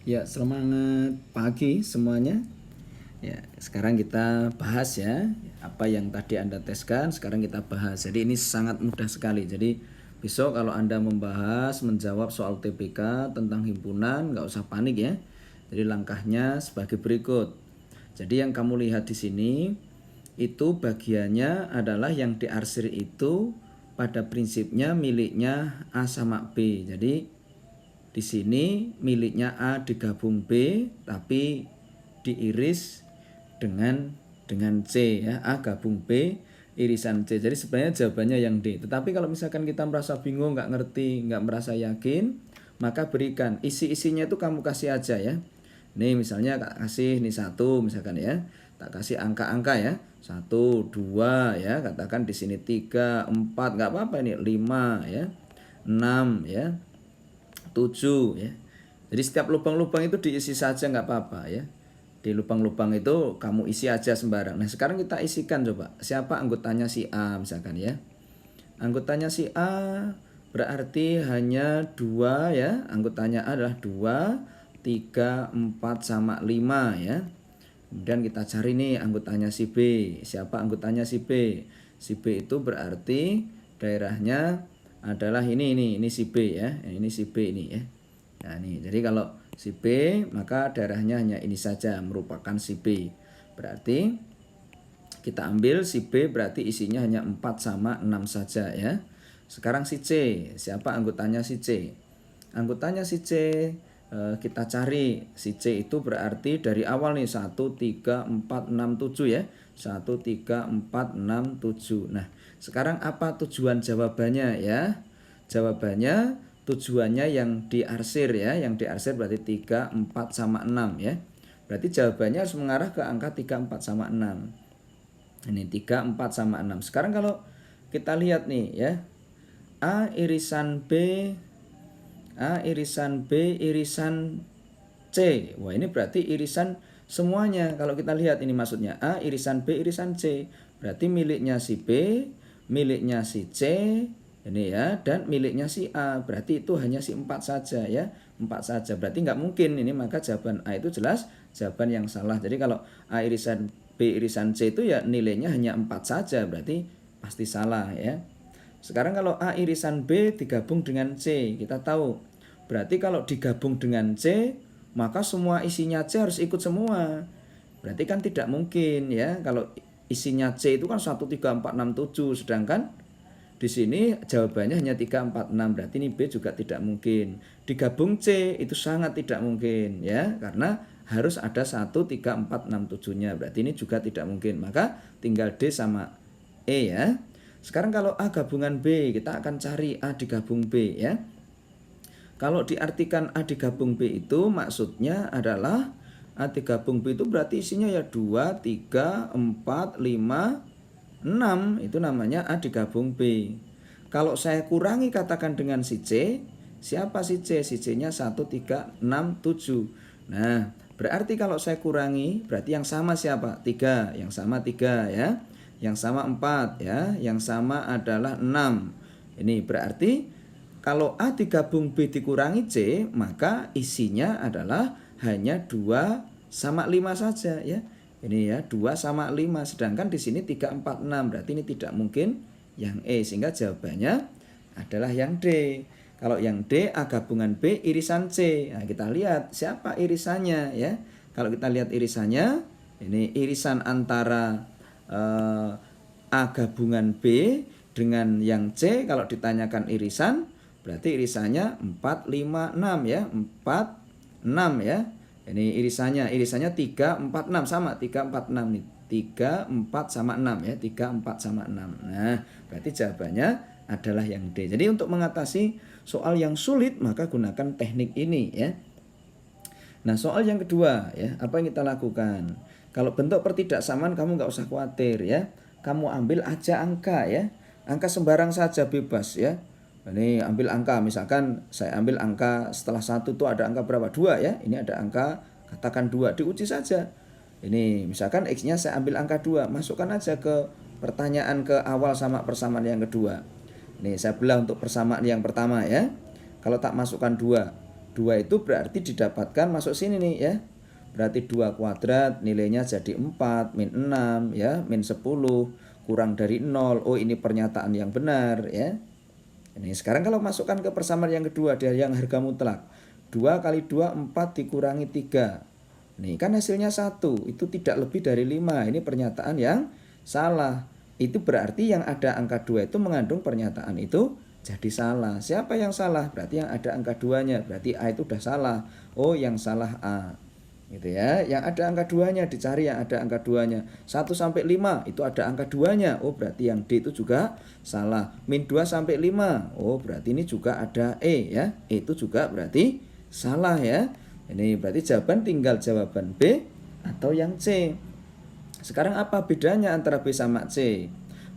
Ya, semangat pagi semuanya. Ya, sekarang kita bahas ya apa yang tadi Anda teskan, sekarang kita bahas. Jadi ini sangat mudah sekali. Jadi besok kalau Anda membahas, menjawab soal TBK tentang himpunan, nggak usah panik ya. Jadi langkahnya sebagai berikut. Jadi yang kamu lihat di sini itu bagiannya adalah yang diarsir itu pada prinsipnya miliknya A sama B. Jadi di sini miliknya A digabung B tapi diiris dengan C ya. A gabung B irisan C. Jadi sebenarnya jawabannya yang D. Tetapi kalau misalkan kita merasa bingung, nggak ngerti, nggak merasa yakin, maka berikan isi-isinya itu kamu kasih aja ya. Nih misalnya kasih nih 1 misalkan ya. Tak kasih angka-angka ya. 1, 2 ya. Katakan di sini 3, 4, nggak apa-apa ini 5 ya. 6 ya. 7 ya. Jadi setiap lubang-lubang itu diisi saja nggak apa-apa ya. Di lubang-lubang itu kamu isi aja sembarang. Nah sekarang kita isikan coba. Siapa anggotanya si A misalkan ya. Anggotanya si A berarti hanya 2 ya. Anggotanya A adalah 2, 3, 4 sama 5 ya. Kemudian kita cari nih anggotanya si B. Siapa anggotanya si B? Si B itu berarti daerahnya adalah ini si B ya. Ini si B ini ya. Nah, ini. Jadi kalau si B maka daerahnya hanya ini saja merupakan si B. Berarti kita ambil si B berarti isinya hanya 4 sama 6 saja ya. Sekarang si C. Siapa anggotanya si C? Anggotanya si C kita cari. Si C itu berarti dari awal nih 1, 3, 4, 6, 7 ya. 1, 3, 4, 6, 7. Nah sekarang apa tujuan jawabannya ya? Jawabannya tujuannya yang diarsir ya. Yang diarsir berarti 3, 4 sama 6 ya. Berarti jawabannya harus mengarah ke angka 3, 4 sama 6. Ini 3, 4 sama 6. Sekarang kalau kita lihat nih ya. A irisan B irisan C. Wah ini berarti irisan semuanya. Kalau kita lihat ini maksudnya A irisan B irisan C. Berarti miliknya si B, miliknya si C, ini ya, dan miliknya si A. Berarti itu hanya si 4 saja ya. 4 saja. Berarti nggak mungkin ini, maka jawaban A itu jelas jawaban yang salah. Jadi kalau A irisan B irisan C itu ya nilainya hanya 4 saja. Berarti pasti salah ya. Sekarang kalau A irisan B digabung dengan C, kita tahu. Berarti kalau digabung dengan C, maka semua isinya C harus ikut semua. Berarti kan tidak mungkin ya. Kalau isinya C itu kan 1, 3, 4, 6, 7. Sedangkan di sini jawabannya hanya 3, 4, 6. Berarti ini B juga tidak mungkin. Digabung C itu sangat tidak mungkin ya. Karena harus ada 1, 3, 4, 6, 7-nya. Berarti ini juga tidak mungkin. Maka tinggal D sama E ya. Sekarang kalau A gabungan B, kita akan cari A digabung B ya. Kalau diartikan A digabung B itu maksudnya adalah A digabung B itu berarti isinya ya 2, 3, 4, 5, 6. Itu namanya A digabung B. Kalau saya kurangi katakan dengan si C, siapa si C? Si C-nya 1, 3, 6, 7. Nah, berarti kalau saya kurangi, berarti yang sama siapa? 3, yang sama 3 ya. Yang sama 4 ya, yang sama adalah 6. Ini berarti kalau A digabung B dikurangi C, maka isinya adalah hanya 2 sama 5 saja ya. Ini ya, 2 sama 5, sedangkan di sini 3, 4, 6. Berarti ini tidak mungkin yang E, sehingga jawabannya adalah yang D. Kalau yang D A gabungan B irisan C. Nah, kita lihat siapa irisannya ya. Kalau kita lihat irisannya, ini irisan antara A gabungan B dengan yang C. Kalau ditanyakan irisan, berarti irisannya 4, 5, 6 ya. 4, 6 ya. Ini irisannya 3, 4, 6 sama 3, 4, 6 nih. 3, 4 sama 6 ya. 3, 4 sama 6. Nah, berarti jawabannya adalah yang D. Jadi untuk mengatasi soal yang sulit maka gunakan teknik ini ya. Nah soal yang kedua ya, apa yang kita lakukan? Kalau bentuk pertidaksamaan kamu nggak usah khawatir ya. Kamu ambil aja angka ya. Angka sembarang saja bebas ya. Ini ambil angka, misalkan saya ambil angka setelah 1 itu ada angka berapa? 2 ya. Ini ada angka katakan 2, diuji saja. Ini misalkan X-nya saya ambil angka 2, masukkan aja ke pertanyaan ke awal sama persamaan yang kedua. Nih saya belah untuk persamaan yang pertama ya. Kalau tak masukkan 2, 2 itu berarti didapatkan masuk sini nih ya. Berarti 2 kuadrat nilainya jadi 4, min 6 ya, min 10, kurang dari 0. Oh, ini pernyataan yang benar ya. Ini sekarang kalau masukkan ke persamaan yang kedua dari yang harga mutlak. 2 kali 2, 4 dikurangi 3. Nih kan hasilnya 1, itu tidak lebih dari 5. Ini pernyataan yang salah. Itu berarti yang ada angka 2 itu mengandung pernyataan itu jadi salah. Siapa yang salah? Berarti yang ada angka 2-nya. Berarti A itu udah salah. Oh, yang salah A. Gitu ya. Yang ada angka 2-nya dicari yang ada angka 2-nya. 1 sampai 5 itu ada angka 2-nya. Oh, berarti yang D itu juga salah. Min 2 sampai 5. Oh, berarti ini juga ada E ya. E itu juga berarti salah ya. Ini berarti jawaban tinggal jawaban B atau yang C. Sekarang apa bedanya antara B sama C?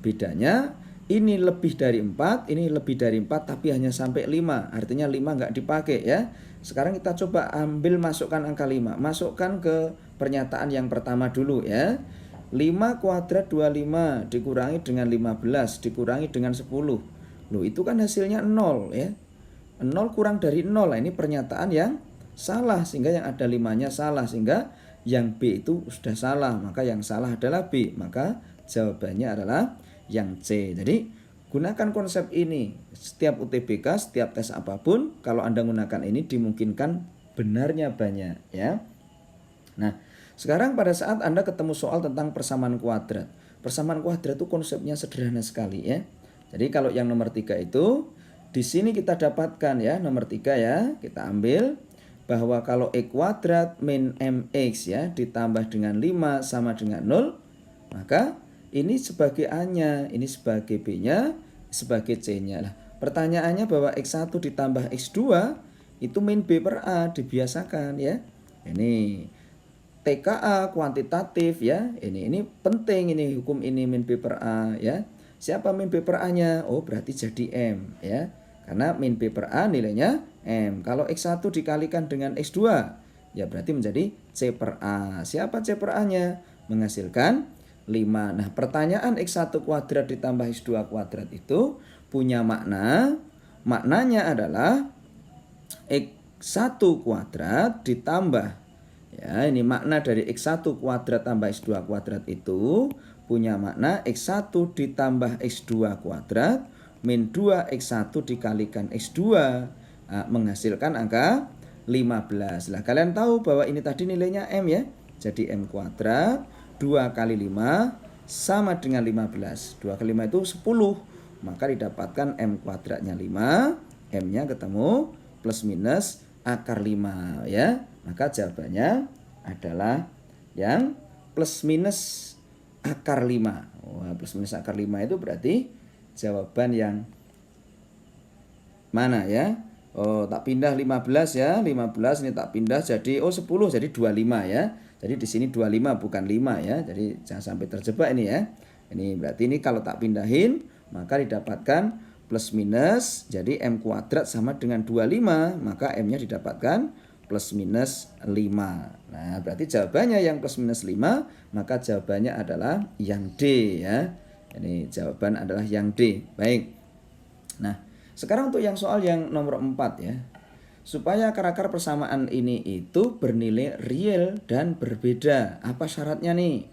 Bedanya ini lebih dari 4, ini lebih dari 4 tapi hanya sampai 5. Artinya 5 nggak dipakai ya. Sekarang kita coba ambil masukkan angka 5. Masukkan ke pernyataan yang pertama dulu ya. 5 kuadrat 25 dikurangi dengan 15 dikurangi dengan 10. Loh, itu kan hasilnya 0 ya. 0 kurang dari 0. Nah, ini pernyataan yang salah sehingga yang ada 5-nya salah sehingga yang B itu sudah salah. Maka yang salah adalah B. Maka jawabannya adalah yang C. Jadi gunakan konsep ini setiap UTBK, setiap tes apapun. Kalau Anda gunakan ini dimungkinkan benarnya banyak ya. Nah, sekarang pada saat Anda ketemu soal tentang persamaan kuadrat. Persamaan kuadrat itu konsepnya sederhana sekali ya. Jadi kalau yang nomor 3 itu di sini kita dapatkan ya, nomor 3 ya. Kita ambil bahwa kalau E kuadrat min MX ya ditambah dengan 5 sama dengan 0, maka ini sebagai A-nya, ini sebagai B-nya, sebagai C-nya. Lah, pertanyaannya bahwa X1 ditambah X2 itu min B per A, dibiasakan ya. Ini TKA kuantitatif ya. Ini penting, ini hukum ini min B per A ya. Siapa min B per A-nya? Oh, berarti jadi M ya. Karena min B per A nilainya M. Kalau X1 dikalikan dengan X2 ya berarti menjadi C per A. Siapa C per A-nya? Menghasilkan 5. Nah, pertanyaan X1 kuadrat ditambah X2 kuadrat itu punya makna. Maknanya adalah X1 kuadrat ditambah ya, ini makna dari X1 kuadrat tambah X2 kuadrat itu punya makna X1 ditambah X2 kuadrat min 2X1 dikalikan X2 menghasilkan angka 15. Lah, kalian tahu bahwa ini tadi nilainya M ya. Jadi M kuadrat 2 kali 5 sama dengan 15. 2 kali 5 itu 10. Maka didapatkan M kuadratnya 5. M-nya ketemu plus minus akar 5 ya. Maka jawabannya adalah yang plus minus akar 5. Wah, plus minus akar 5 itu berarti jawaban yang mana ya? Oh, tak pindah 15 ya. 15 ini tak pindah jadi 10 jadi 25 ya. Jadi di sini 25 bukan 5 ya. Jadi jangan sampai terjebak ini ya. Ini berarti ini kalau tak pindahin maka didapatkan plus minus. Jadi M kuadrat sama dengan 25. Maka M-nya didapatkan plus minus 5. Nah, berarti jawabannya yang plus minus 5. Maka jawabannya adalah yang D ya. Ini jawaban adalah yang D. Baik. Nah, sekarang untuk yang soal yang nomor 4 ya. Supaya akar-akar persamaan ini itu bernilai real dan berbeda. Apa syaratnya nih?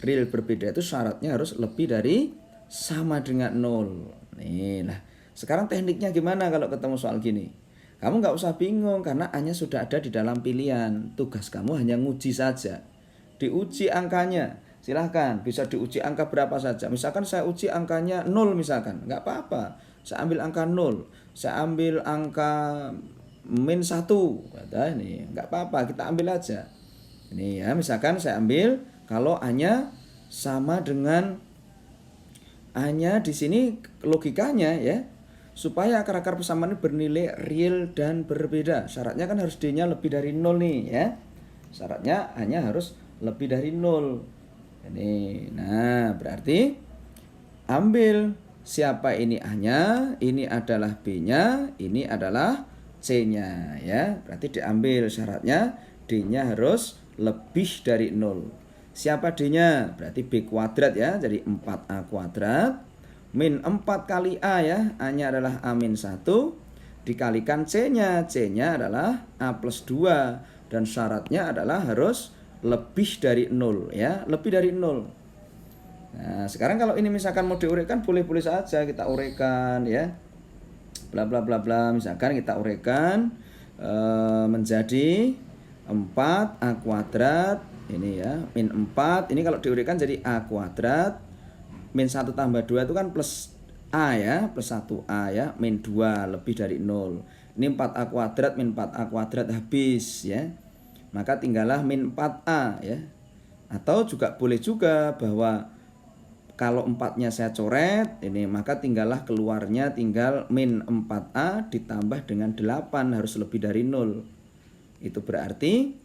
Real berbeda itu syaratnya harus lebih dari sama dengan 0. Nih lah. Sekarang tekniknya gimana kalau ketemu soal gini? Kamu nggak usah bingung karena A-nya sudah ada di dalam pilihan. Tugas kamu hanya nguji saja. Diuji angkanya. Silahkan bisa diuji angka berapa saja. Misalkan saya uji angkanya 0 misalkan. Nggak apa-apa. Saya ambil angka 0. Saya ambil angka min 1 kata ini enggak apa-apa, kita ambil aja. Ini ya, misalkan saya ambil kalau A-nya sama dengan A-nya di sini logikanya ya, supaya akar-akar persamaan ini bernilai real dan berbeda. Syaratnya kan harus D-nya lebih dari 0 nih ya. Syaratnya A-nya harus lebih dari 0. Ini. Nah, berarti ambil siapa ini A-nya, ini adalah B-nya, ini adalah C-nya ya. Berarti diambil syaratnya D-nya harus lebih dari 0. Siapa D-nya? Berarti B kuadrat ya. Jadi 4A kuadrat min 4 kali A ya. A-nya adalah A min 1 dikalikan C-nya. C-nya adalah A plus 2 dan syaratnya adalah harus lebih dari 0 ya, lebih dari 0. Nah, sekarang kalau ini misalkan mau diuraikan boleh-boleh saja kita uraikan ya. Bla bla bla bla, misalkan kita uraikan menjadi 4A kuadrat ini ya, min 4 ini kalau diuraikan jadi A kuadrat min 1 tambah 2 itu kan plus A ya, plus 1A ya, min 2 lebih dari 0. Ini 4A kuadrat min 4A kuadrat habis ya. Maka tinggallah min 4A ya. Atau juga boleh juga bahwa kalau 4-nya saya coret ini, maka tinggallah keluarnya tinggal min 4A ditambah dengan 8 harus lebih dari 0. Itu berarti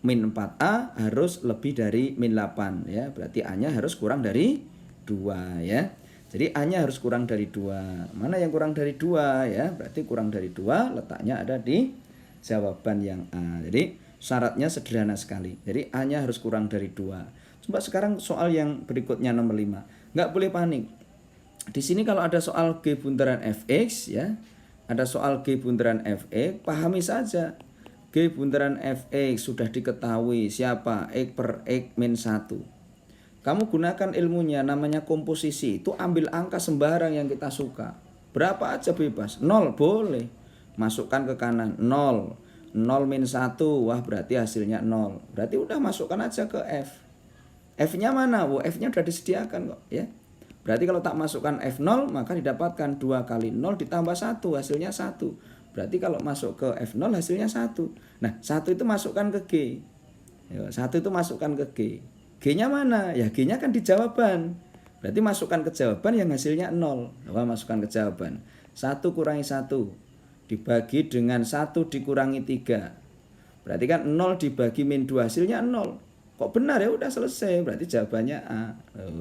min 4A harus lebih dari min 8 ya. Berarti A-nya harus kurang dari 2 ya. Jadi A-nya harus kurang dari 2. Mana yang kurang dari 2 ya? Berarti kurang dari 2 letaknya ada di jawaban yang A. Jadi syaratnya sederhana sekali. Jadi A-nya harus kurang dari 2. Coba sekarang soal yang berikutnya nomor 5. Nggak boleh panik. Di sini kalau ada soal G bundaran Fx ya, ada soal G bundaran Fx, pahami saja. G bundaran Fx sudah diketahui siapa? X per X min 1. Kamu gunakan ilmunya namanya komposisi. Itu ambil angka sembarang yang kita suka. Berapa aja bebas. 0 boleh. Masukkan ke kanan 0. 0 min 1. Wah berarti hasilnya 0. Berarti udah masukkan aja ke F. F-nya mana? F-nya udah disediakan kok ya. Berarti kalau tak masukkan F0 maka didapatkan 2 kali 0 ditambah 1 hasilnya 1. Berarti kalau masuk ke F0 hasilnya 1. Nah 1 itu masukkan ke G. 1 itu masukkan ke G. G-nya mana? Ya G-nya kan di jawaban. Berarti masukkan ke jawaban yang hasilnya 0. Coba masukkan ke jawaban. 1 kurangi 1 dibagi dengan 1 dikurangi 3. Berarti kan 0 dibagi min 2 hasilnya 0. Kok benar ya? Udah selesai. Berarti jawabannya A.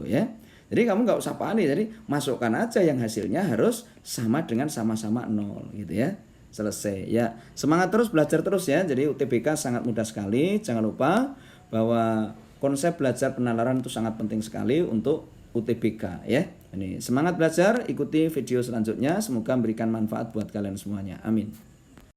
Ya. Jadi kamu nggak usah panik. Jadi masukkan aja yang hasilnya harus sama dengan sama-sama 0 gitu ya. Selesai. Ya, semangat terus, belajar terus ya. Jadi UTBK sangat mudah sekali. Jangan lupa bahwa konsep belajar penalaran itu sangat penting sekali untuk UTBK ya. Ini semangat belajar, ikuti video selanjutnya. Semoga memberikan manfaat buat kalian semuanya. Amin.